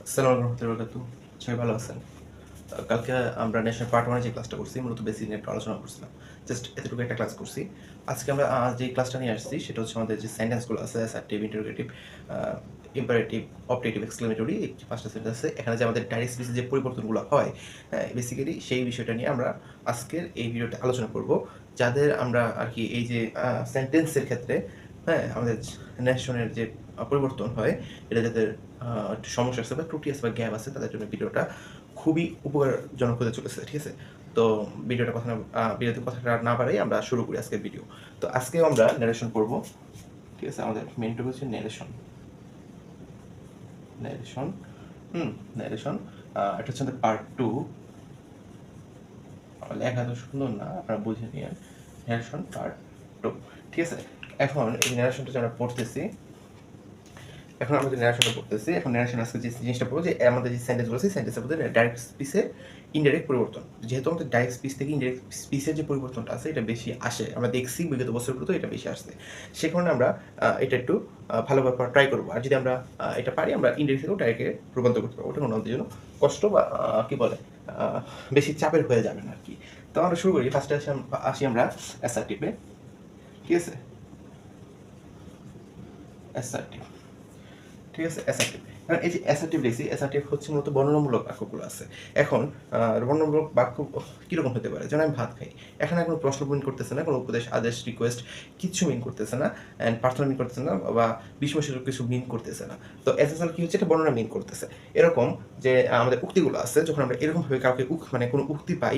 আসসালামু আলাইকুম রহমতুল্লাহি ওয়া বারাকাতুহু। সবাই ভালো আছেন? কালকে আমরা ন্যাশনাল পার্ট 1 এর যে ক্লাসটা করছি মূলত বেসিক নিয়ে একটু আলোচনা করছিলাম। জাস্ট এতটুকু একটা ক্লাস করছি। আজকে আমরা যে ক্লাসটা নিয়ে আসছি সেটা হচ্ছে আমাদের যে সেন্টেন্সগুলো আছে অ্যাসার্টিভ, ইন্টারোগেটিভ, আ ইম্পারেটিভ, অবজেক্টিভ, এক্সক্লেমেটরি এই ৫টা সেন্টেন্স আছে। এখানে যে আমাদের ডাইরেক্ট স্পিচে যে পরিবর্তনগুলো হয়, হ্যাঁ? বেসিক্যালি সেই বিষয়টা নিয়ে আমরা আজকের এই ভিডিওতে আলোচনা করব। যাদের আমরা আরকি এই যে সেন্টেন্সের ক্ষেত্রে, হ্যাঁ? আমাদের ন্যাশনের যে পরিবর্তন হয় এটা যাদের একটু সমস্যা আছে বা ত্রুটি আছে বা গ্যাপ আছে তাদের জন্য ভিডিওটা খুবই উপকারজনক হতে চলেছে, ঠিক আছে? তো ভিডিওতে কথাটা না বাড়াই আমরা শুরু করি আজকের ভিডিও। তো আজকেও আমরা ন্যারেশন করব, ঠিক আছে? আমাদের মেইন টপিক হচ্ছে ন্যারেশন। ন্যারেশন ন্যারেশন এটা হচ্ছে আমাদের পার্ট 2। লেখা তো সুন্দর না, আপনারা বুঝে নিয়েন। ন্যারেশন পার্ট 2, ঠিক আছে? এখন এই ন্যারেশনটা যে আমরা পড়তেছি, এখন আমরা যে ন্যারেশনটা পড়তেছি, এখন ন্যারেশন আজকে যে জিনিসটা পড়বো যে আমাদের যে সেন্টেন্সগুলো আছে সেন্টেন্সের মধ্যে ডাইরেক্ট স্পিচের ইনডাইরেক্ট পরিবর্তন। যেহেতু আমাদের ডাইরেক্ট স্পিচ থেকে ইনডাইরেক্ট স্পিচের যে পরিবর্তনটা আছে এটা বেশি আসে, আমরা দেখছি বিগত বছরগুলোতে এটা বেশি আসছে। সে কারণে আমরা এটা একটু ভালোভাবে ট্রাই করবো। আর যদি আমরা এটা পারি আমরা ইনডাইরেক্ট থেকেও ডাইরেক্টে রূপান্তর করতে পারবো। ওটা কোনো আমাদের জন্য কষ্ট বা কি বলে বেশি চাপের হয়ে যাবে না আর কি। তো আমরা শুরু করি। ফার্স্টে আসি আমরা অ্যাসার্টিভে, ঠিক আছে? অ্যাসার্টিভ, ঠিক আছে? অ্যাসার্টিভ, কারণ এই যে অ্যাসার্টিভ লিখছি, অ্যাসার্টিভ হচ্ছে মূলত বর্ণনামূলক বাক্যগুলো আছে। এখন বর্ণনামূলক বাক্য কীরকম হতে পারে? যেমন আমি ভাত খাই, এখানে কোনো প্রশ্ন মিন করতেছে না, কোনো উপদেশ, আদেশ, রিকোয়েস্ট কিচ্ছু মিন করতেছে না, অ্যান্ড প্রার্থনা মিন করতেছে না বা বিশ্বসূচক কিছু মিন করতেছে না। তো এসএসএল কি হচ্ছে? এটা বর্ণনা মিন করতেছে। এরকম যে আমাদের উক্তিগুলো আছে, যখন আমরা এরকমভাবে কাউকে মানে কোনো উক্তি পাই,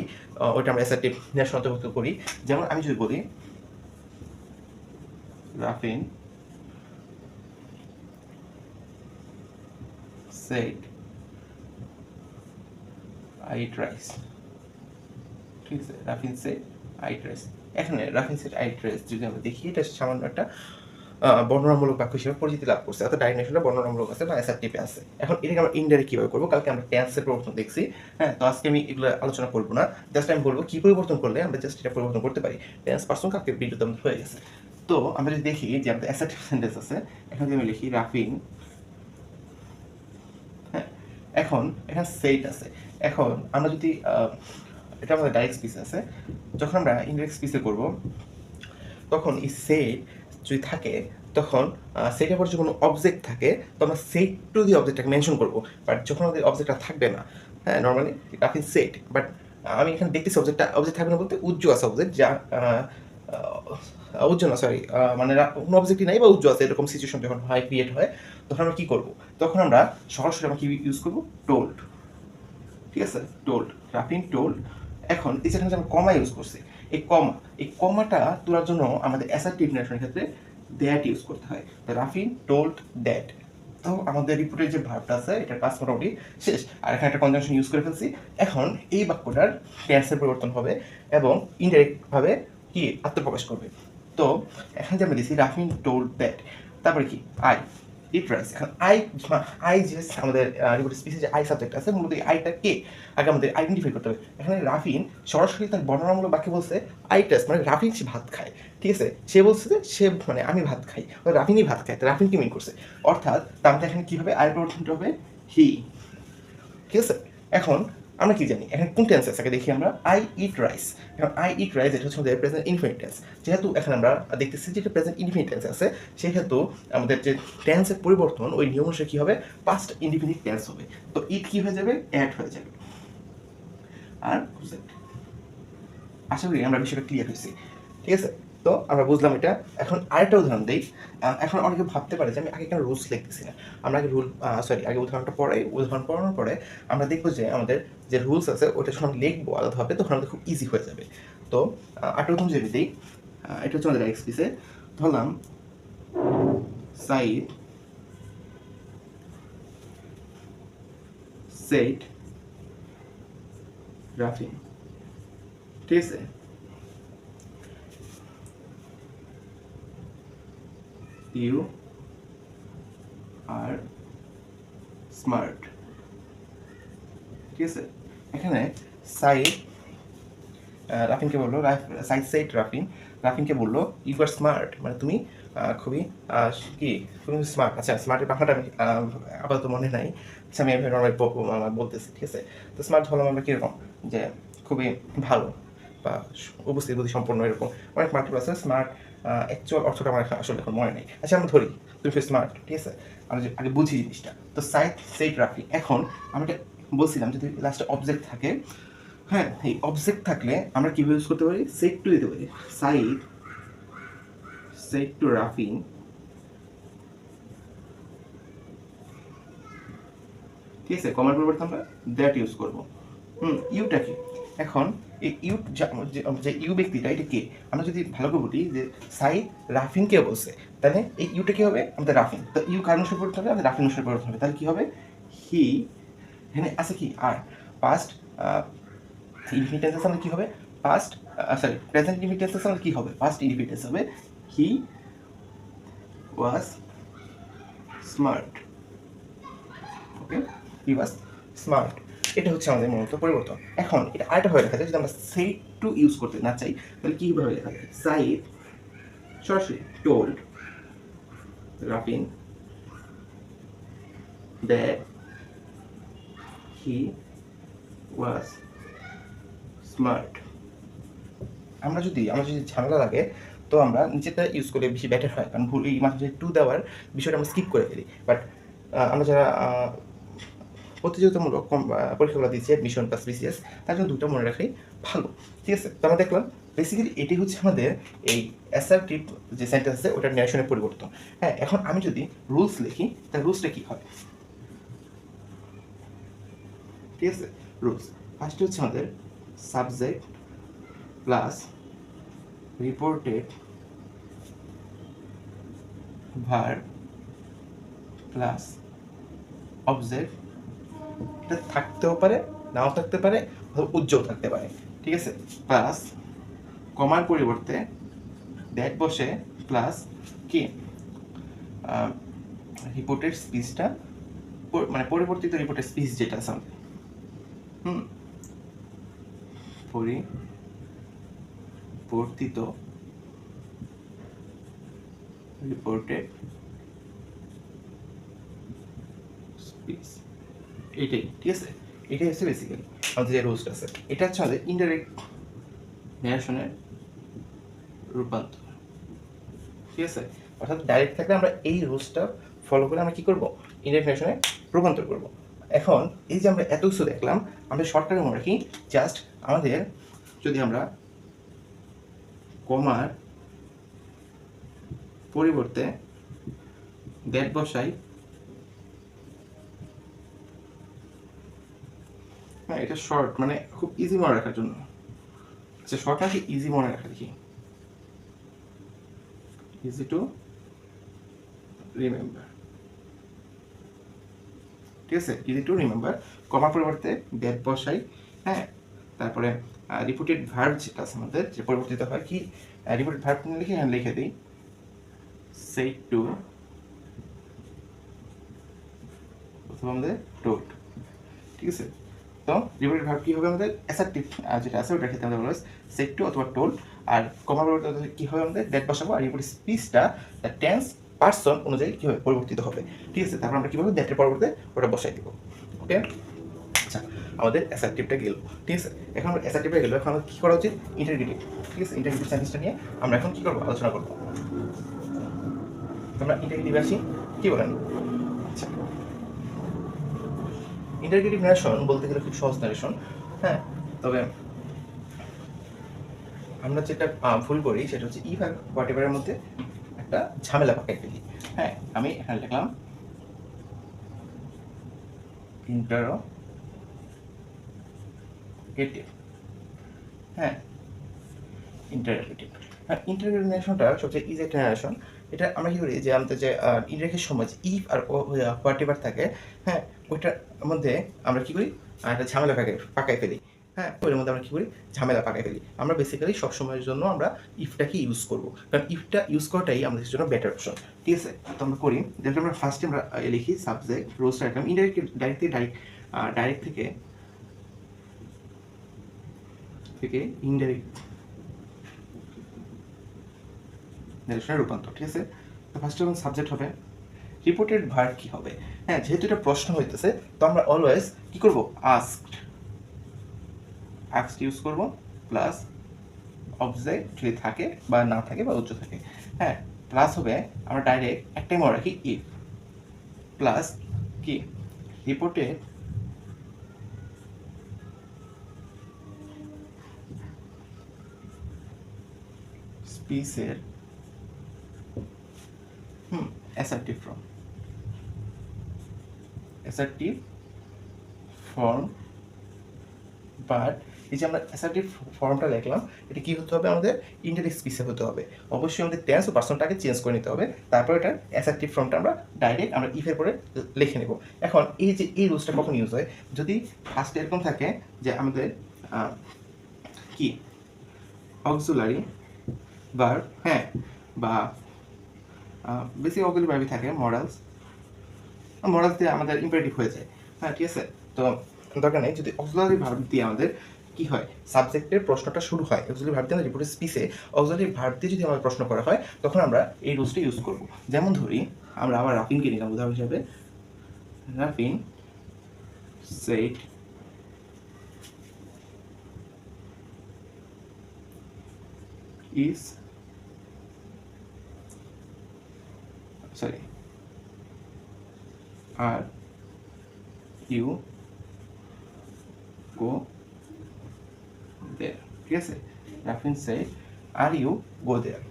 ওইটা আমরা অ্যাসার্টিভ নিয়ে অন্তর্ভুক্ত করি। যেমন আমি যদি বলি রাফিন said I eat rice, ঠিক আছে? রাফিন said I eat rice। এখানে রাফিন said I eat rice যদি আমরা দেখি, এটা সামান্য একটা বর্ণনামূলক বাক্য হিসেবে পরিচিতি লাভ করছে, অর্থাৎ ডাইরেক্ট বর্ণনামূলক আছে বা অ্যাসার্টিভে আছে। এখন এটাকে আমরা ইনডাইরেক্ট কীভাবে করবো? কালকে আমরা টেন্সের পরিবর্তন দেখছি, হ্যাঁ? তো আজকে আমি এগুলো আলোচনা করবো না, জাস্ট আমি বলবো কী পরিবর্তন করলে আমরা জাস্ট এটা পরিবর্তন করতে পারি। টেন্স পার্সন কালকে ভিডিওতে আমাদের হয়ে গেছে। তো আমরা যদি দেখি যে আমাদের অ্যাসার্টিভ সেন্টেন্স আছে, এখানে যদি আমি লিখি রাফিন, হ্যাঁ? এখন এখানে সেইট আছে। এখন আমরা যদি এটা আমাদের ডাইরেক্ট স্পিচ আছে, যখন আমরা ইনডাইরেক্ট স্পিচে করব তখন এই সেইট যদি থাকে তখন সেইটের পর যদি কোনো অবজেক্ট থাকে তো আমরা সেইট টু দি অবজেক্টটাকে মেনশন করবো। বাট যখন আমাদের অবজেক্টটা থাকবে না, হ্যাঁ, নর্মালি রাফিন সেইট, বাট আমি এখানে দেখতেছি অবজেক্ট থাকবে না বলতে উজ্জ্ব আছে অবজেক্ট, যা উজ্জ্ব না, সরি, মানে কোনো অবজেক্টই নাই বা উজ্জ্ব আছে, এরকম সিচুয়েশন যখন হয়, ক্রিয়েট হয়, তখন আমরা কী করবো? তখন আমরা সরাসরি আমরা কি ইউজ করবো? টোল্ড, ঠিক আছে? টোল্ড, রাফিন টোল্ড। এখন এই যেখানে যে আমরা কমা ইউজ করছি, এই কমাটা তোলার জন্য আমাদের অ্যাসার্টিভ ন্যারেশনের ক্ষেত্রে দ্যাট ইউজ করতে হয়। রাফিন টোল্ড দ্যাট। তো আমাদের রিপোর্টের যে ভার্বটা আছে এটার কাজ মোটামুটি শেষ। আর এখানে একটা কনজাংশন ইউজ করে ফেলছি। এখন এই বাক্যটার টেন্সের পরিবর্তন হবে এবং ইনডাইরেক্টভাবে কি আত্মপ্রকাশ করবে। তো এখানে যে আমরা দিচ্ছি রাফিন টোল্ড দ্যাট, তারপরে কি আই ইট রাইস। এখন আই যে আমাদের রিপোর্টের স্পিচে যে আই সাবজেক্ট আছে, মূলত এই আইটা কে আগে আমাদের আইডেন্টিফাই করতে হবে। এখানে রাফিন সরাসরি তার বর্ণনামূলক বাক্যে বলছে আই টেস্ট, মানে রাফিন সে ভাত খায়, ঠিক আছে? সে বলছে যে সে মানে আমি ভাত খাই, রাফিনই ভাত খায়, তো রাফিন কি মিন করছে? অর্থাৎ তার মধ্যে এখানে কীভাবে আয়ের পরিবর্তনটা হবে? হি, ঠিক আছে? এখন আমরা কি জানি এখানে কোন টেন্স আছে আগে দেখি আমরা। I eat rice. এখন আই ইট রাইস এটা হচ্ছে আমাদের প্রেজেন্ট ইনফিনিট টেন্স। যেহেতু এখানে আমরা দেখতেছি যে এটা প্রেজেন্ট ইনফিনিট টেন্স আছে, সেহেতু আমাদের যে টেন্সের পরিবর্তন ওই নিয়ম অনুসারে কী হবে? পাস্ট ইনডিফিনিট টেন্স হবে। তো ইট কী হয়ে যাবে? অ্যাড হয়ে যাবে। আর আশা করি আমরা বিষয়টা ক্লিয়ার হয়েছি, ঠিক আছে? তো আমরা বুঝলাম এটা। এখন আরেকটা উদাহরণ দিই। এখন অনেকে ভাবতে পারে যে আমি আগে কেন রুলস লিখতেছি না। আমরা আগে আগে উদাহরণটা পড়াই, উদাহরণ পড়ানোর পরে আমরা দেখবো যে আমাদের যে রুলস আছে ওটা যখন আমরা লিখবো আলাদাভাবে তখন আমাদের খুব ইজি হয়ে যাবে। তো আরেকটা উদাহরণ যদি দিই, এটা হচ্ছে আমাদের এক্সপিসে ধরলাম সাইদ সেট রাফিন, ঠিক আছে? ইউ আর স্মার্ট, ঠিক আছে? এখানে সাইদ রাফিনকে বললো, সাইদ সেট রাফিনকে বললো ইউ আর স্মার্ট, মানে তুমি খুবই কি খুবই স্মার্ট। আচ্ছা, স্মার্টের বাংলাটা আমি আপাতত মনে নাই। আচ্ছা, আমি এভাবে নর্মালি বলতেছি, ঠিক আছে? তো স্মার্ট হলাম আমরা কীরকম, যে খুবই ভালো বা উপস্থিত বুদ্ধি সম্পন্ন, এরকম অনেক মাল্টিপল আছে। স্মার্ট অ্যাকচুয়াল অর্থটা আমার আসলে এখন মনে নেই। আচ্ছা, আমরা ধরি তুমি স্মার্ট, ঠিক আছে? আমরা আগে বুঝি জিনিসটা। তো সেট রাখি। এখন আমরা বলছিলাম যদি লাস্টে অবজেক্ট থাকে, হ্যাঁ, এই অবজেক্ট থাকলে আমরা কীভাবে ইউজ করতে পারি? সেট টু দিতে পারি। সেট টু রাফিং, ঠিক আছে? কমার পরিবর্তে আমরা দ্যাট ইউজ করবো। ইউটা কি? এখন এই ইউ যে ইউ ব্যক্তিটা, এটা কে? আমরা যদি ভালো করে বলি যে সাইদ রাফিং কে বলছে, তাহলে এই ইউটা কি হবে? আমাদের রাফিং। তো ইউ কার অনুসারে পড়তে হবে? আমাদের রাফিং অনুসারে পড়তে হবে। তাহলে কি হবে? হি, এখানে আছে কি আর পাস্ট ইনডিফিনিট টেন্সের সামনে কি হবে? পাস্ট সরি প্রেজেন্ট ইনডিফিনিট টেন্সের সামনে কি হবে? পাস্ট ইনডিফিনিট টেন্স হবে। হি ওয়াজ স্মার্ট। ওকে, হি ওয়াজ স্মার্ট। এটা হচ্ছে আমাদের মূলত পরিবর্তন। এখন এটা আরেকটা ভাবে লেখা যায়, যদি আমরা সেট টু ইউজ করতে না চাই তাহলে কীভাবে লেখা যায়? সাইদ সরাসরি টোল্ড রাফিন দ্যাট হি ওয়াজ স্মার্ট। আমরা যদি ঝামেলা লাগে তো আমরা নিচেটা ইউজ করলে বেশি বেটার হয়, কারণ ভুল এই মাঝে টু দেওয়ার বিষয়টা আমরা স্কিপ করে ফেলি। বাট আমরা যারা প্রতিযোগিতামূলক পরীক্ষাগুলো দিচ্ছি, অ্যাডমিশন প্লাস বিসিএস, তার জন্য দুটো মনে রাখাই ভালো, ঠিক আছে? তো আমরা দেখলাম বেসিক্যালি এটি হচ্ছে আমাদের এই অ্যাসার্টিভ যে সেন্টেন্স আছে ওটার ন্যারেশনের পরিবর্তন। হ্যাঁ, এখন আমি যদি রুলস লিখি তাহলে রুলসটা কী হয়? ঠিক আছে, রুলস ফার্স্টে হচ্ছে আমাদের subject plus reported verb plus object. এটা থাকতেও পারে, নাও থাকতে পারে, উজ্জ্বল থাকতে পারে, ঠিক আছে? প্লাস কমার পরিবর্তে দ্যাট বসে প্লাস কি রিপোর্টেড স্পিচটা, মানে পরিবর্তিত রিপোর্টেড স্পিচ যেটা আছে পরিবর্তিত রিপোর্টেড স্পিচ, এইটাই, ঠিক আছে? এটাই হচ্ছে বেসিক্যালি আমাদের যে রুলসটা আছে। এটা হচ্ছে আমাদের ইনডাইরেক্ট ন্যারেশনের রূপান্তর, ঠিক আছে? অর্থাৎ ডাইরেক্ট থাকলে আমরা এই রুলসটা ফলো করে আমরা কী করবো? ইনডাইরেক্ট ন্যারেশনে রূপান্তর করবো। এখন এই যে আমরা এত কিছু দেখলাম, আমরা শর্টকাটে মনে রাখি জাস্ট আমাদের যদি আমরা কমার পরিবর্তে দ্যাট বসাই, হ্যাঁ, এটা শর্ট, মানে খুব ইজি মনে রাখার জন্য। আচ্ছা, শর্ট নাকি ইজি মনে রাখা, দেখি ইজি টু রিমেম্বার, ঠিক আছে? Easy to remember. কমার পরিবর্তে দ্যাট বসাই, হ্যাঁ, তারপরে রিপিটেড ভার্ব যেটা আছে আমাদের, যে পরিবর্তিত হয় কি, রিপিটেড ভার্ব লিখে এখানে লিখে দিই সেট টু অথবা আমাদের টোল্ড, ঠিক আছে? তো রিপিটেড ভার্ব কি হবে? আমাদের অ্যাসার্টিভ যেটা আছে ওটার ক্ষেত্রে আমাদের বলা সেট টু অথবা টোল্ড। আর কমার পরিবর্তে কি হবে? আমাদের দ্যাট বসাবো, আর রিপিটেড স্পিচটা দ্য টেন্স পার্সন অনুযায়ী কী হবে? পরিবর্তিত হবে, ঠিক আছে? তারপর আমরা কীভাবে দ্যাটের পরিবর্তে ওটা বসাই দেবো। ওকে, আচ্ছা, আমাদের অ্যাসার্টিভটা গেল, ঠিক আছে? এখন আমরা অ্যাসার্টিভটা গেল, এখন আমাদের কী করা উচিত? ইন্টারগেটিভ, ঠিক আছে? ইন্টারগেটিভ সেন্টেন্সটা নিয়ে আমরা এখন কী করবো? আলোচনা করবো। আমরা ইন্টারগেটিভ আসি, কী বলেন? আচ্ছা, ইন্টারগেটিভ ন্যারেশন বলতে গেলে খুব সহজ ন্যারেশন, হ্যাঁ, তবে আমরা যেটা ভুল করি সেটা হচ্ছে ইফ আর হোয়াট এভারের মধ্যে একটা ঝামেলা পাকাই ফেলি। হ্যাঁ, আমি এখানে লিখলাম ইন্টারোগেটিভ, হ্যাঁ, ইন্টারোগেটিভ। হ্যাঁ, ইন্টারোগেটিভ ন্যারেশনটা সবচেয়ে ইজি একটা ন্যারেশন। এটা আমরা কী করি, যে আমাদের যে ইন্টারোগেটিভ সময় ইফ আর হোয়াট এভার থাকে, হ্যাঁ, ওইটার মধ্যে আমরা কী করি? একটা ঝামেলা পাকাই ফেলি, হ্যাঁ, ওইটার মধ্যে আমরা কী করি? ঝামেলা পাকাই ফেলি। আমরা বেসিক্যালি সবসময়ের জন্য আমরা ইফটাকে ইউজ করবো, কারণ ইফটা ইউজ করাটাই আমাদের জন্য বেটার অপশন, ঠিক আছে? তো আমরা করি, যেটা আমরা ফার্স্টে আমরা লিখি সাবজেক্ট, রোজটা রাখলাম ডাইরেক্ট থেকে ইনডাইরেক্ট ন্যারেশনের রূপান্তর, ঠিক আছে? তো ফার্স্ট যখন সাবজেক্ট হবে, রিপোর্টেড ভার্ব কি হবে? হ্যাঁ, যেহেতু এটা প্রশ্ন হইতেছে, তো আমরা অলওয়েজ কি করব? আস্কড ইউজ করব, প্লাস অবজেক্ট যদি থাকে বা না থাকে বা উচ্চ থাকে, হ্যাঁ, প্লাস হবে আমরা ডাইরেক্ট একটাই মনে রাখি ইফ, প্লাস কি রিপোর্টেড স্পিচের অ্যাসার্টিভ ফর্ম, বাট এই যে আমরা অ্যাসার্টিভ ফর্মটা লিখলাম, এটা কি হতে হবে? আমাদের ইনডাইরেক্ট স্পিচে হতে হবে। অবশ্যই আমাদের টেন্স ও পার্সনটাকে চেঞ্জ করে নিতে হবে, তারপর এটা অ্যাসার্টিভ ফর্মটা আমরা ডাইরেক্ট আমরা ইফের পরে লিখে নেব। এখন এই যে এই রুলসটা কখন ইউজ হয়? যদি ফার্স্টে এরকম থাকে যে আমাদের কি অক্সিলারি ভার্ব, হ্যাঁ, বা বেসিক অক্সিলারি ভার্বই থাকে, মডালস দিয়ে আমাদের ইম্পারেটিভ হয়ে যায়, হ্যাঁ, ঠিক আছে। তো দরকার নেই, যদি অক্সিলারি ভার্ব দিয়ে আমাদের কি হয়, সাবজেক্টের প্রশ্নটা শুরু হয়, অক্সিলারি ভার্ব দিয়ে রিপোর্টের স্পিচে অক্সিলারি ভার্ব দিয়ে যদি আমাদের প্রশ্ন করা হয়, তখন আমরা এই রুলসটা ইউজ করব। যেমন ধরি আমরা আবার রাফিনকে নিলাম উদাহরণ হিসাবে। রাফিন said is sorry are you go there, ঠিক আছে? রাফিন said are you go there।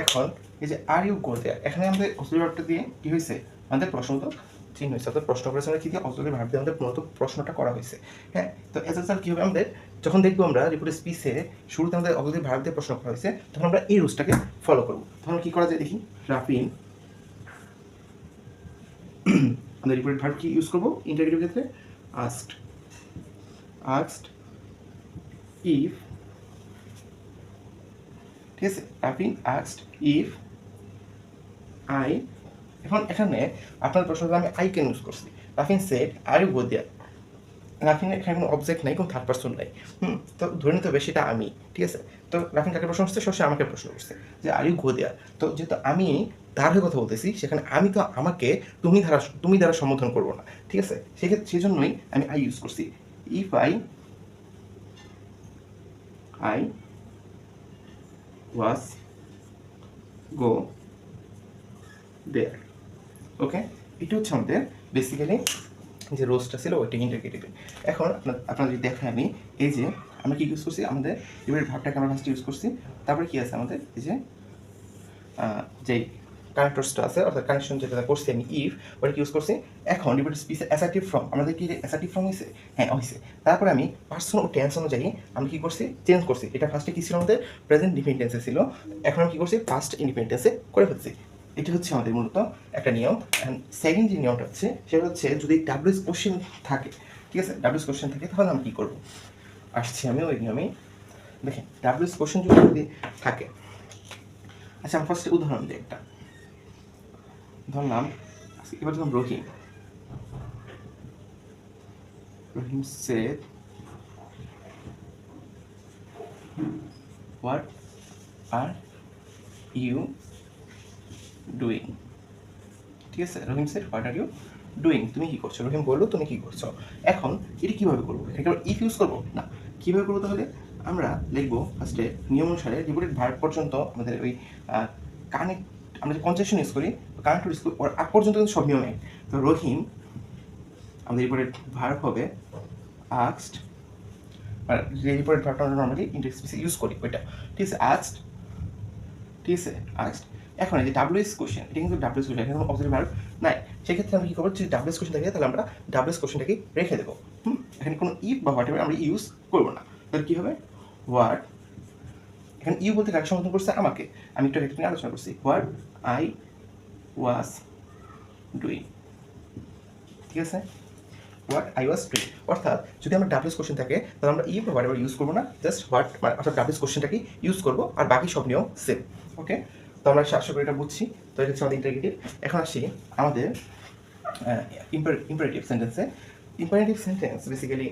এখন এই যে আর ইউ গো দেয়ার, এখানে আমাদের অক্সিলারি ভার্বটা দিয়ে কি হয়েছে? আমাদের প্রশ্নবোধক চিহ্ন হয়েছে, অর্থাৎ প্রশ্ন করেছে আমরা কি দিয়ে? অক্সিলারি ভার্ব দিয়ে আমাদের মূলত প্রশ্নটা করা হয়েছে, হ্যাঁ। তো এজ আ কি হবে? আমাদের যখন দেখবো আমরা রিপোর্টের স্পিচে শুরুতে আমাদের অক্সিলারি ভার্ব দিয়ে প্রশ্ন করা হয়েছে, তখন আমরা এই রুলসটাকে ফলো করবো। তখন কি করা যায় দেখি? রাফিন আমাদের রিপোর্টেড ভার্ব কি ইউজ করবো ইন্টারোগেটিভ ক্ষেত্রে? আস্কড ইফ, ঠিক আছে? রাফিন আস্কড ইফ আই, এখন এখানে আপনার প্রশ্ন আমি আই ক্যান ইউজ করছি। রাফিন সেড আর ইউ গো দেয়ার, রাফিনের এখানে কোনো অবজেক্ট নাই, কোনো থার্ড পার্সন নাই, তো ধরে নিতে হবে সেটা আমি, ঠিক আছে? তো রাফিন কাকে প্রশ্ন করছে? সে আমাকে প্রশ্ন করছে যে আর ইউ গো দেয়ার। তো যেহেতু আমি তার হয়ে কথা বলতেছি, সেখানে আমি তো আমাকে তুমি দ্বারা সম্বোধন করবো না, ঠিক আছে? সেক্ষেত্রে সেই জন্যই আমি আই ইউজ করছি। ইফ আই ওয়াজ গো দেয়ার, ওকে? এটা হচ্ছে আমাদের বেসিক্যালি যে রোজটা ছিল ওইটা ইন্টারগেটিভে। এখন আপনার যদি দেখেন, আমি এই যে আমরা কি ইউজ করছি? আমাদের এবার ভাবটাকে আমরা ফার্স্ট ইউজ করছি, তারপরে কি আছে আমাদের এই যে যেই কানেক্টরসটা আছে, অর্থাৎ কানেকশন যেটা করছি আমি ইফ, ওটা ইউজ করছি। এখন রিপোর্টেড স্পিচে অ্যাসার্টিভ ফর্ম, আমাদের কি অ্যাসার্টিভ ফর্ম হয়েছে? হ্যাঁ, হয়েছে। তারপরে আমি পার্সন ও টেন্স অনুযায়ী আমরা কি করছি? চেঞ্জ করছি। এটা ফার্স্টে কি ছিল? আমাদের প্রেজেন্ট ডিফিনিটেন্সে ছিল, এখন আমি কি করছি? ফার্স্ট ইন্ডিপেন্ডেন্সে করে ফেলছি। এটা হচ্ছে আমাদের মূলত একটা নিয়ম। অ্যান্ড সেকেন্ড যে নিয়মটা হচ্ছে, সেটা হচ্ছে যদি ডাব্লিউএস কোশ্চেন থাকে, ঠিক আছে? ডাব্লিউএস কোশ্চেন থাকে, তাহলে আমি কী করবো? আসছি আমি ওই নিয়মেই। দেখেন, ডাব্লিউএস কোশ্চেন যদি থাকে, আচ্ছা আমি ফার্স্টে উদাহরণ দিই একটা। ধরলাম এবার ধরলাম রহিম said what are you doing, ঠিক আছে? রহিম said what are you doing, তুমি কি করছো? রহিম বললো তুমি কি করছো। এখন এটা কীভাবে করবো? এটা ইফ ইউজ করবো না, কীভাবে করবো? তাহলে আমরা লিখবো ফার্স্টে নিয়ম অনুসারে রিপোর্টেড ভার্ব পর্যন্ত আমাদের ওই কানেক্ট, আমরা যে কনজেকশন ইউজ করি, কানেক্ট ইউজ করি, ওর আগ পর্যন্ত কিন্তু সব নিয়মে। তো রহিম আমাদের রিপোর্টেড ভার্ব হবে আস্কড, আর যে রিপোর্টেড ভার্বটা আমরা নর্মালি ইন্টারেক্ট স্পিচে ইউজ করি ওইটা, ঠিক আছে? আস্কড, ঠিক আছে? আস্কড। এখন এই যে ডাব্লিউএস কোশ্চেন, এটা কিন্তু ডাব্লিউএস কোশ্চেন, এখানে অক্সিলারি ভার্ব নাই, সেক্ষেত্রে আমরা কী করবো? যদি ডাব্লিউএস কোশ্চেন থাকে, তাহলে আমরা ডাব্লিউএস কোশ্চেনটাকে রেখে দেবো। এখানে কোনো ইফ বা হোয়াট এভার আমরা ইউজ করবো না। তাহলে কী হবে? হোয়াট, এখানে ইউ বলতে কাকে সম্বোধন করছে? আমাকে। আমি একটু একটা নিয়ে আলোচনা করছি, হোয়াট আই ওয়াজ ডুইং, ঠিক আছে? হোয়াট আই ওয়াজ ডুইং, অর্থাৎ যদি আমরা ডাব্লিউএস কোশ্চেন থাকে, তাহলে আমরা ইফ বা হোয়াট এভার ইউজ করবো না, জাস্ট হোয়াট, মানে অর্থাৎ ডাব্লিউএস কোশ্চেনটাকে ইউজ করবো, আর বাকি সব নিয়ম সেম, ওকে? তো আমরা আশা করি এটা বুঝছি। তো এটা হচ্ছে আমাদের ইন্টারগেটিভ। এখন আসি আমাদের ইম্পারেটিভ সেন্টেন্সে। ইম্পারেটিভ সেন্টেন্স বেসিক্যালি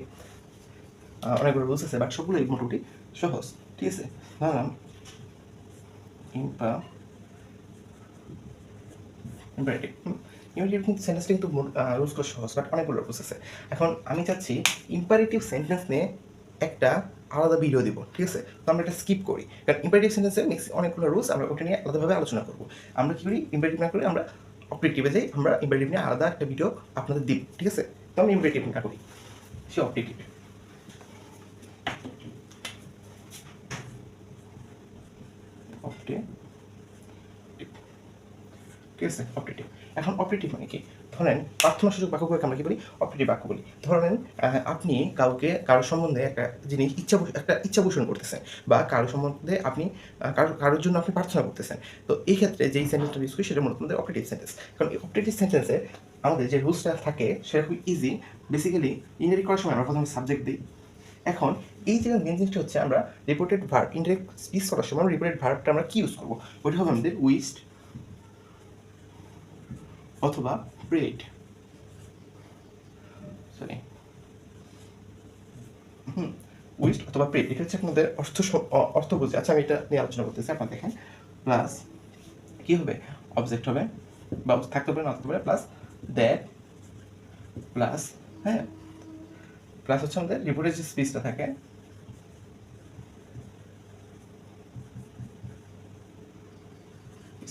অনেকগুলো রুলস আছে, বাট সবগুলোই মোটামুটি সহজ, ঠিক আছে? ধরলাম ইম্পারেটিভ। ইম্পারেটিভ কিন্তু সেন্টেন্সটা কিন্তু রুলস করা সহজ, বাট অনেকগুলো রুলস আছে। এখন আমি চাচ্ছি ইম্পারেটিভ সেন্টেন্স নিয়ে একটা আলাদা ভিডিও দিব, ঠিক আছে? তো আমরা এটা স্কিপ করি, কারণ ইম্পারেটিভ সেন্টেন্সে অনেকগুলো রুলস, আমরা ওটা নিয়ে আলাদাভাবে আলোচনা করবো। আমরা কী করি, ইম্পারেটিভ না করে আমরা অবজেক্টিভে যাই, আমরা ইম্পারেটিভ নিয়ে আলাদা একটা ভিডিও আপনাদের দিব, ঠিক আছে? তো আমি ইম্পারেটিভ না করি, সে অবজেক্টিভ। ঠিক আছে, অপারেটিভ। এখন অপারেটিভ মানে কি? ধরেন প্রার্থনাসূচক বাক্যগুলোকে আমরা কি বলি? অপারেটিভ বাক্য বলি। ধরেন আপনি কারোর সম্বন্ধে একটা জিনিস ইচ্ছা পোষণ করতেছেন, বা কারোর সম্বন্ধে আপনি কারোর জন্য আপনি প্রার্থনা করতেছেন। তো এই ক্ষেত্রে যেই সেন্টেন্সটা ইউজ করি সেটা মূলত আমাদের অপারেটিভ সেন্টেন্স। কারণ এই অপারেটিভ সেন্টেন্সে আমাদের যে রুলসটা থাকে সেটা খুব ইজি। বেসিক্যালি ইংরেজি করার সময় আমরা প্রথমে সাবজেক্ট দিই। এখন এই জায়গায় মেন জিনিসটা হচ্ছে আমরা রিপোর্টেড ভার্ব, ইনডিরেক্ট স্পিচ করার সময় রিপোর্টেড ভার্বটা আমরা কি ইউজ করবো? ওটা হবে আমাদের উইশড অথবা প্রেড। সরি, উইশড অথবা প্রেড, এটা হচ্ছে আপনাদের অর্থ বুঝে। আচ্ছা, আমি এটা নিয়ে আলোচনা করতেছি, আপনারা দেখেন। প্লাস কি হবে? অবজেক্ট হবে, বা থাকতে পারে না থাকতে পারে, প্লাস দ্যাট, প্লাস হ্যাঁ, প্লাস হচ্ছে আমাদের রিপোর্টের যে স্পিচটা থাকে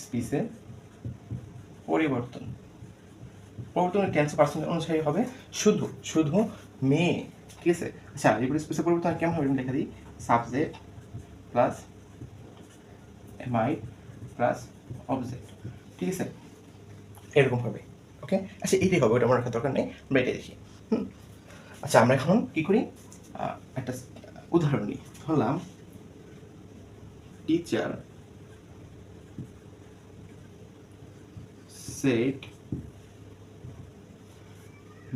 স্পিচের পরিবর্তনের টেন্স পার্সেন্ট অনুসারে হবে শুধু মেয়ে, ঠিক আছে? আচ্ছা, রিপোর্টের স্পিচের পরিবর্তন কেমন হবে? আমি লেখা দিই subject plus MI plus object, ঠিক আছে? এরকম হবে, ওকে? আচ্ছা, এইটাই হবে, ওটা আমার রাখার দরকার নেই, আমরা এটাই দেখি। আচ্ছা, আমরা এখন কী করি, একটা উদাহরণ নিই। ধরলাম teacher said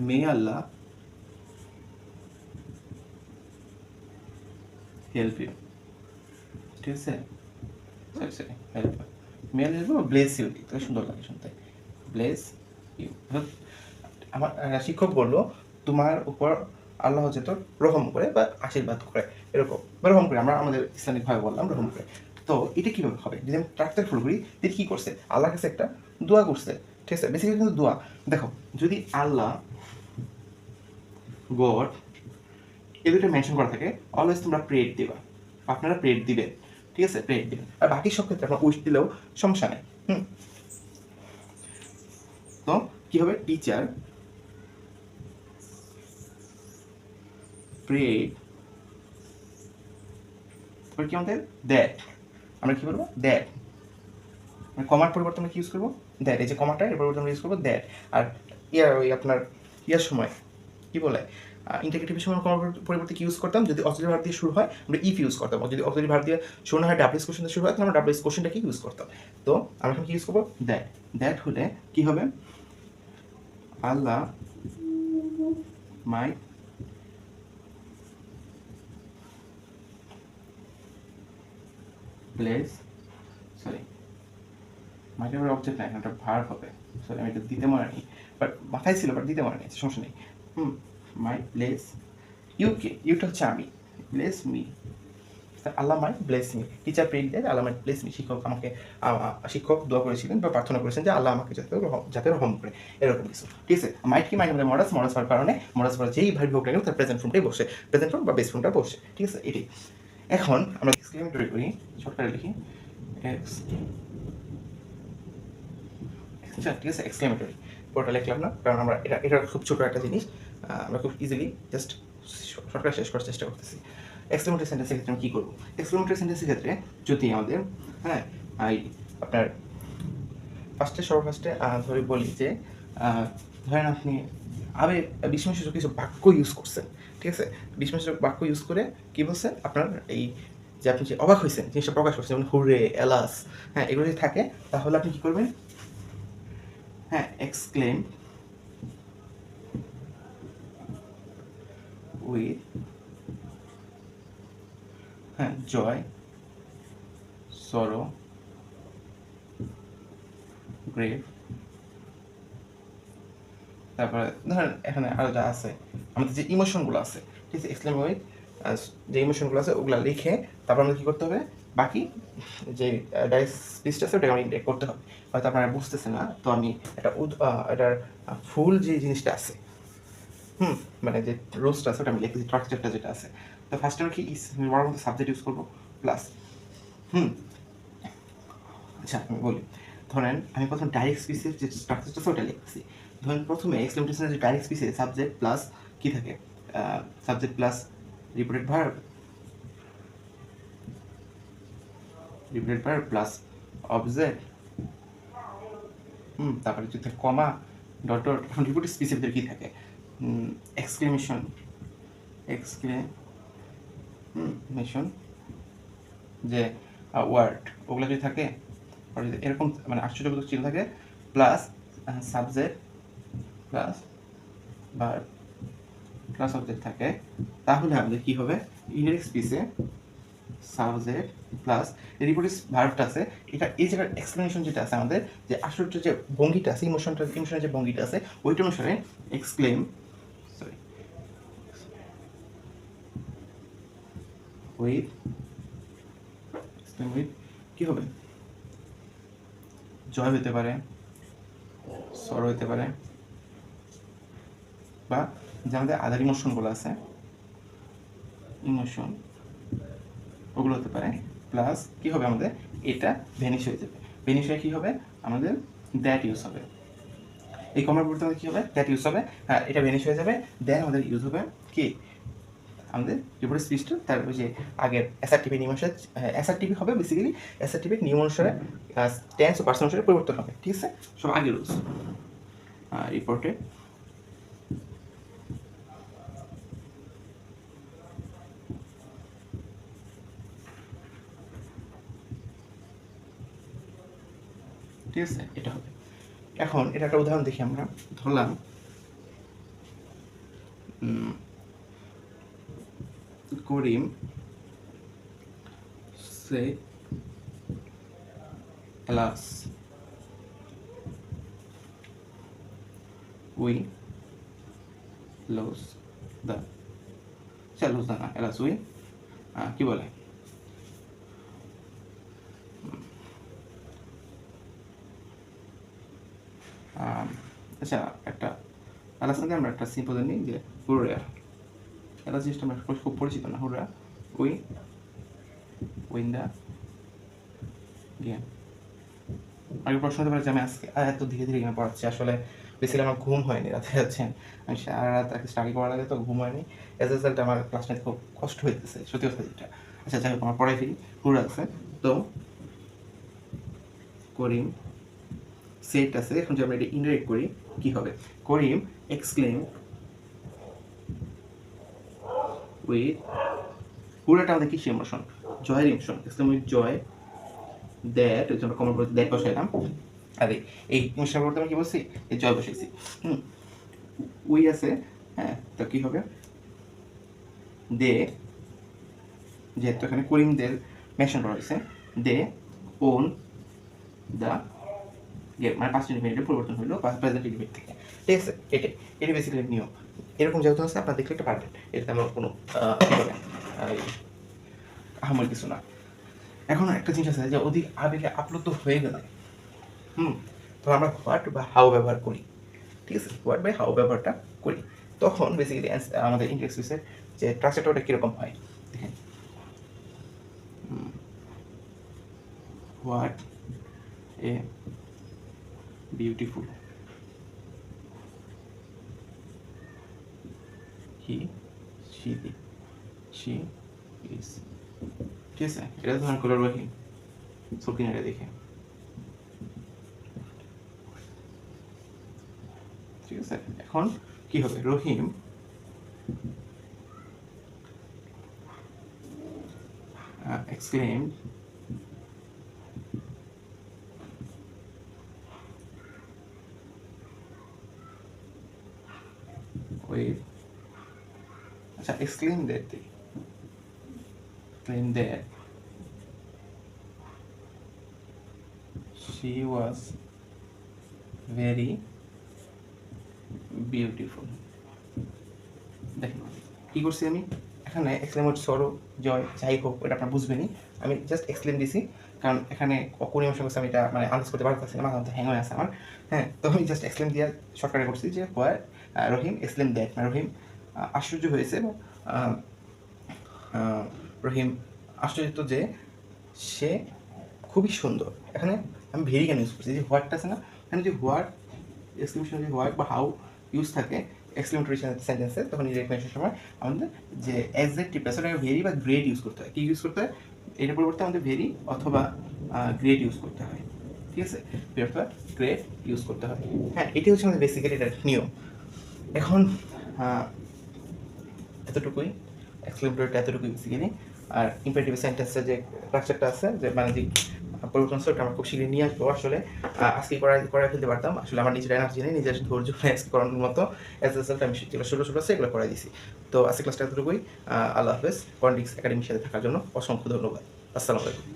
may Allah help you, ঠিক আছে? সরি হেল্প, মেল হেল্প বা ব্লেস ইউ, তাহলে সুন্দর লাগে শুনতে, ব্লেস ইউ। আমার শিক্ষক বললো তোমার উপর আল্লাহ হচ্ছে তোর রহম করে বা আশীর্বাদ করে, এরকম, বা রহম করে, আমরা আমাদের ইসলামিকভাবে বললাম রহম করে। তো এটা কীভাবে হবে? যদি আমি ট্রাক্টার ফুল করি, তিনি কী করছে? আল্লাহর কাছে একটা দোয়া করছে, ঠিক আছে? বেসিক্যালি কিন্তু দোয়া, দেখো, যদি আল্লাহ, গড, এই দুটো মেনশন করা থাকে, অলওয়েজ তোমরা প্রেড দিবা, আপনারা প্রেড দিবেন, ঠিক আছে? প্রেড দিবেন। আর বাকি সব ক্ষেত্রে আপনার উইশ দিলেও সমস্যা নেই। তো কি হবে? টিচার প্রেড, কি আমাদের দ্যাট, আমরা কি বলবো? দ্যাট, কমার পরিবর্তে আমরা কি ইউজ করবো? দ্যাট। এই যে কমাটা, এর পরিবর্তে আমরা ইউজ করবো দ্যাট। আর ওই আপনার সময় কি বলে, ইন্টিগ্রেটিভের সময় কমার পরিবর্তে কি ইউজ করতাম? যদি অক্সিলারি ভার্ব দিয়ে শুরু হয় আমরা ইফ ইউজ করতাম, যদি অক্সিলারি ভার্ব দিয়ে শুরু হয় ডাব্লিউএস কোশ্চেন দিয়ে শুরু হয়, তাহলে আমরা ডাব্লিউএস কোশ্চেনটাকে ইউজ করতাম। তো আমরা এখন কি ইউজ করবো? দ্যাট। দ্যাট হলে কি হবে? আল্লাহ মাই প্লেস, সরি, মাইট আমার অবজেক্ট না, একটা ভার্ব হবে। সরি, আমি এটা দিতে মনে নেই, বাট মাথায় ছিল, বাট দিতে মনে নেই, সমস্যা নেই। মাই প্লেস ইউকে, ইউটা হচ্ছে আমি, প্লেস মি, আল্লাহ মাই ব্লেস মি। টিচার প্রেড দেয় আল্লাহ মাই ব্লেস মি, শিক্ষক দোয়া করেছিলেন বা প্রার্থনা করেছেন যে আল্লাহ আমাকে যাতে রহম করে, এরকম কিছু, ঠিক আছে? মাইট কি মাইট আমাদের মডাস হওয়ার কারণে, মডাস হওয়ার যেই ভার্ব হোক না কেন তার প্রেজেন্ট ফর্মটাই বসে, প্রেজেন্ট ফর্ম বা বেস ফর্মটা বসে, ঠিক আছে? এটাই। এখন আমরা এক্সক্লেমেটরি করি, শর্টকাটে লিখি ঠিক আছে? এক্সক্লেমেটরি পুরোটা লিখলাম না, কারণ আমরা এটা খুব ছোটো একটা জিনিস, আমরা খুব ইজিলি জাস্ট শর্টকাট শেষ করার চেষ্টা করতেছি। এক্সক্লেমেটরি সেন্টেন্সের ক্ষেত্রে আমি কী করবো? এক্সক্লেমেটরি সেন্টেন্সের ক্ষেত্রে যদি আমাদের আপনার সর্বফার্স্টে ধরে বলি যে ধরেন আপনি বিস্ময়সূচক কিছু বাক্য ইউজ করছেন, ঠিক আছে? বিস্ময়সূচক বাক্য ইউজ করে কী বলছেন? আপনার এই যে আপনি যে অবাক হয়েছেন জিনিসটা প্রকাশ করছেন, যেমন হুররে, এলাস, এগুলো যদি থাকে, তাহলে আপনি কী করবেন? এক্সক্লেম উইথ জয়, সরো, গ্রেভ, তারপরে ধরেন এখানে আরও যা আছে আমাদের যে ইমোশনগুলো আছে, ঠিক আছে? এক্সক্লেম উইথ যে ইমোশনগুলো আছে ওগুলো লিখে তারপর আমাদের কী করতে হবে? বাকি যে ডাইরেক্ট স্পিচটা আছে ওটাকে আমি ইন্ডিকেট করতে হবে, হয়তো আপনারা বুঝতেছেন না, তো আমি এটার ফুল যে জিনিসটা আছে, মানে যে রোস্ট আছে ওটা আমি লিখতেছি, স্ট্রাকচারটা যেটা আছে। তো ফার্স্ট আমি কি বড় মতো সাবজেক্ট ইউজ করবো প্লাস, আচ্ছা আমি বলি, ধরেন আমি প্রথম ডাইরেক্ট স্পিচের যে স্ট্রাকচারটা আছে ওটা লিখতেছি। ধরেন প্রথমে এক্সক্লেমেশনের যে ডাইরেক্ট স্পিচে সাবজেক্ট প্লাস কি থাকে, subject plus repeated verb, plus object, তারপরে যদি থাকে কমা ডট ডট। এখন রিপিটেড স্পিচের ভিতরে কি থাকে, এক্সক্লেমেশন, যে ওয়ার্ড, ওগুলো যদি থাকে, আর যদি এরকম মানে আশ্চর্যবোধক চিহ্ন থাকে, plus subject plus verb plus object থাকে, তাহলে আমাদের কি হবে, ইনডাইরেক্ট স্পিচে সাবজেক্ট প্লাস রিপিটেড ভার্বটা আছে, এটা এই জায়গার এক্সপ্লেনেশন যেটা আছে আমাদের, যে আশ্চর্য যে ভঙ্গিটা আছে, ইমোশনের যে ভঙ্গিটা আছে ওইটা অনুসারে এক্সক্লেম উইথ কি হবে, জয় হতে পারে, সর হতে পারে, বা যে আমাদের আদার ইমোশনগুলো আছে, ইমোশন ওগুলো হতে পারে, প্লাস কি হবে আমাদের, এটা ভ্যানিশ হয়ে যাবে। ভ্যানিশ হয়ে কী হবে, আমাদের দ্যাট ইউজ হবে। এই কমার পরিবর্তে আমাদের কী হবে, দ্যাট ইউজ হবে, হ্যাঁ এটা ভ্যানিশ হয়ে যাবে, দেন আমাদের ইউজ হবে কি, আমাদের রিপোর্টের স্পিচটা তার ওই যে আগের এসআরটিভি নিয়ম অনুসারে, এসআরটিভি হবে বেসিক্যালি, এসআরটিভি নিয়ম অনুসারে টেন্স ও পার্সন অনুসারে পরিবর্তন হবে, ঠিক আছে, সব আগের রুলস। রিপোর্টে ঠিক আছে, এটা হবে। এখন এটা একটা উদাহরণ দেখি আমরা, ধরলাম করিম সে alas we lost the, lost the না, এলাস উই কি বলে, আচ্ছা একটা এলাস থেকে আমরা একটা সিম্পল নিই যে হুররা, এলাস জিনিসটা আমরা খুব পরিচিত না, হুররা উই উইন দ্য গেম। আগের প্রশ্ন হতে পারে যে আমি আজকে এত ধীরে ধীরে গেম পড়াচ্ছি, আসলে বেসিক্যালি আমার ঘুম হয়নি রাতে, যাচ্ছেন আমি সারা রাত একটা স্টাডি করা লাগে তো ঘুম হয়নি, এজ রেজাল্ট আমার ক্লাস নিতে খুব কষ্ট হইতেছে, সত্যি কথা যেটা। আচ্ছা যাই হোক, আমার পড়াই ফিরি, হুররা আছে, তো করিম সেট আছে, এখন যদি আমরা এটা ইনডাইরেক্ট করি কি হবে, করিম এক্সক্লেম উইথ, হুররাটা আমাদের কিসের ইমোশন, জয়ের emotion, exclaim with joy that, ওই জন্য কমন বলতে দ্যাট বসাইলাম, আরে এই ইমোশন বলতে আমি কি বলছি, এই জয় বসাইছি, উই আছে, হ্যাঁ তো কি হবে, দে, যেহেতু এখানে করিমদের মেনশন করা হয়েছে, দে ওন দ্য গেম, মানে পাঁচ মিনিটে পরিবর্তন হলো প্রেজেন্ট ইনডিফিনিট থেকে, ঠিক আছে, এটা বেসিক্যালি নিয়ম, এরকম যেহেতু আছে আপনার দেখলে একটা পারবেন, এটাতে আমার কোনো কী বলে আহামরি কিছু না। এখন একটা জিনিস আছে যে অধিক আবেগে আপ্লুত হয়ে গেলে, তো আমরা হোয়াট বা হাউ ব্যবহার করি, ঠিক আছে, হোয়াট বাই হাউ ব্যবহারটা করি, তখন বেসিক্যালি আমাদের ইন্ডেক্স স্পিচের যে স্ট্রাকচারটা ওটা কীরকম হয় দেখেন, what a beautiful he she is, ঠিক আছে, এটা ধরেন কলার রহিম সকিনারে দেখে, ঠিক আছে। এখন কি হবে, রহিম exclaimed with, আচ্ছা exclaim that day, claim that she was very beautiful। দেখেন কি করছি আমি এখানে, এক্সক্লেমেট সরো জয় যাই হোক এটা আপনার বুঝবেনই, আমি জাস্ট এক্সপ্লেন দিছি, কারণ এখানে কোন ইমোশন করছে আমি এটা মানে আন্দাজ করতে পারতেছি না, মাথা মধ্যে হ্যাং হয়ে আছে আমার। হ্যাঁ, তো আমি জাস্ট এক্সপ্লেন দিয়ে শর্টকাটে করছি যে হোয়ার রহিম এক্সপ্লেন দ্যাট, মানে রহিম আশ্চর্য হয়েছে এবং রহিম আশ্চর্যিত যে সে খুবই সুন্দর। এখানে আমি ভেরি কেন ইউজ করছি, যে হোয়াটটা আছে না, এখানে যে হোয়াট এক্সক্লেমেশন যে হোয়াট বা হাউ ইউজ থাকে এক্সক্লেমেটরি সেন্টেন্সে, তখন এই রেকমেন্ডেশনের সময় আমাদের যে এক্সাক্টলি প্লাস ওটা ভেরি বা গ্রেট ইউজ করতে হয়। কি ইউজ করতে হয়? এটার পরিবর্তে আমাদের ভেরি অথবা গ্রেট ইউজ করতে হয়। ঠিক আছে, ভেরি অথবা গ্রেট ইউজ করতে হয়। হ্যাঁ, এটি হচ্ছে আমাদের বেসিক্যালি এটার নিয়ম। এখন এতটুকুই, এক্সক্লেমেটরিটা এতটুকুই বেসিক্যালি। আর ইম্পারেটিভ সেন্টেন্সের যে স্ট্রাকচারটা আছে, যে বাণিজ্যিক পরিবর্তন ওটা আমরা খুব শীঘ্রই নিয়ে আসবো। আসলে আজকে করাই ফেলতে পারতাম, আসলে আমার নিজের এনার্জি নেই, নিজের ধৈর্য নেই আজকে করানোর মতো। এস আমি যেগুলো ছোটো ছোটো আছে এগুলো করাই দিছি। তো আজকে ক্লাসটা এতটুকুই। আল্লাহ হাফেজ। পয়েন্টিক্স একাডেমির সাথে থাকার জন্য অসংখ্য ধন্যবাদ। আসসালামু আলাইকুম।